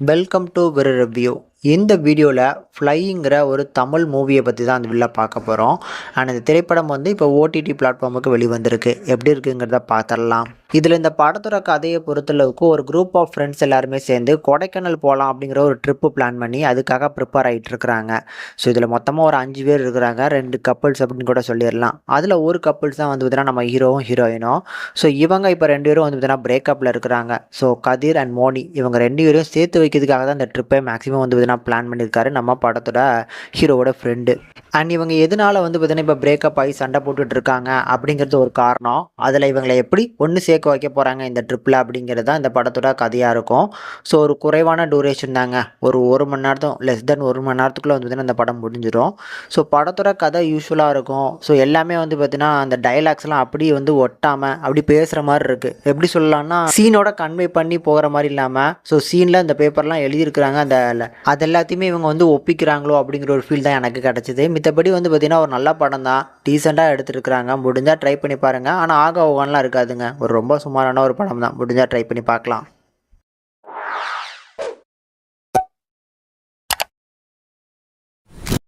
Welcome to விரு review. இந்த வீடியோவில் ஃப்ளைங்கிற ஒரு தமிழ் மூவியை பற்றி தான் அந்த வீடியோவில் பார்க்க போகிறோம். அண்ட் இந்த திரைப்படம் இப்போ ஓடிடி பிளாட்ஃபார்முக்கு வெளிவந்திருக்கு. எப்படி இருக்குங்கிறத பார்த்துடலாம். இதில் இந்த படத்தோட கதையை பொறுத்தளவுக்கு ஒரு குரூப் ஆஃப் ஃப்ரெண்ட்ஸ் எல்லாருமே சேர்ந்து கொடைக்கானல் போகலாம் அப்படிங்கிற ஒரு ட்ரிப்பு பிளான் பண்ணி அதுக்காக ப்ரிப்பேர் ஆகிட்டு இருக்கிறாங்க. ஸோ இதில் மொத்தமாக ஒரு 5 பேர் இருக்கிறாங்க. 2 கப்புள்ஸ் அப்படின்னு கூட சொல்லிடலாம். அதில் ஒரு கப்புள்ஸ் தான் பார்த்தீங்கன்னா நம்ம ஹீரோவும் ஹீரோயினும். ஸோ இவங்க இப்போ 2 பேரும் பார்த்தீங்கன்னா பிரேக்கப்பில் இருக்கிறாங்க. ஸோ கதிர் அண்ட் மோனி இவங்க 2 பேரும் சேர்த்து வைக்கிறதுக்காக தான் இந்த ட்ரிப்பை மேக்ஸிமம் பார்த்தீங்கன்னா பிளான் பண்ணியிருக்காரு நம்ம படத்தோட ஹீரோவோட ஃப்ரெண்டு. அண்ட் இவங்க எதனால பார்த்தீங்கன்னா இப்போ பிரேக்கப் ஆகி சண்டை போட்டுட்டு இருக்காங்க அப்படிங்கிறது ஒரு காரணம். அதில் இவங்களை எப்படி ஒன்று சேர்க்க வைக்க போகிறாங்க இந்த ட்ரிப்பில் அப்படிங்கிறது தான் இந்த படத்தோட கதையாக இருக்கும். ஸோ ஒரு குறைவான டூரேஷன் தாங்க. ஒரு மணி நேரத்தும் லெஸ் தென் 1 மணி நேரத்துக்குள்ளே பார்த்தீங்கன்னா இந்த படம் முடிஞ்சிடும். ஸோ படத்தோட கதை யூஸ்ஃபுல்லாக இருக்கும். ஸோ எல்லாமே பார்த்தீங்கன்னா அந்த டைலாக்ஸ்லாம் அப்படி ஒட்டாமல் அப்படி பேசுகிற மாதிரி இருக்குது. எப்படி சொல்லலாம்னா சீனோட கன்வே பண்ணி போகிற மாதிரி இல்லாமல் ஸோ சீனில் இந்த பேப்பர்லாம் எழுதியிருக்கிறாங்க. அது எல்லாத்தையுமே இவங்க ஒப்பிக்கிறாங்களோ அப்படிங்கிற ஒரு ஃபீல் தான் எனக்கு கிடச்சிது. மித்தபடி பார்த்தீங்கன்னா ஒரு நல்ல படம் தான். டீசெண்டாக எடுத்துருக்குறாங்க. முடிஞ்சால் ட்ரை பண்ணி பாருங்கள். ஆனால் ஆக ஓகன்லாம் இருக்காதுங்க. ஒரு ரொம்ப சுமாரான ஒரு படம் தான். முடிஞ்சால் ட்ரை பண்ணி பார்க்கலாம்.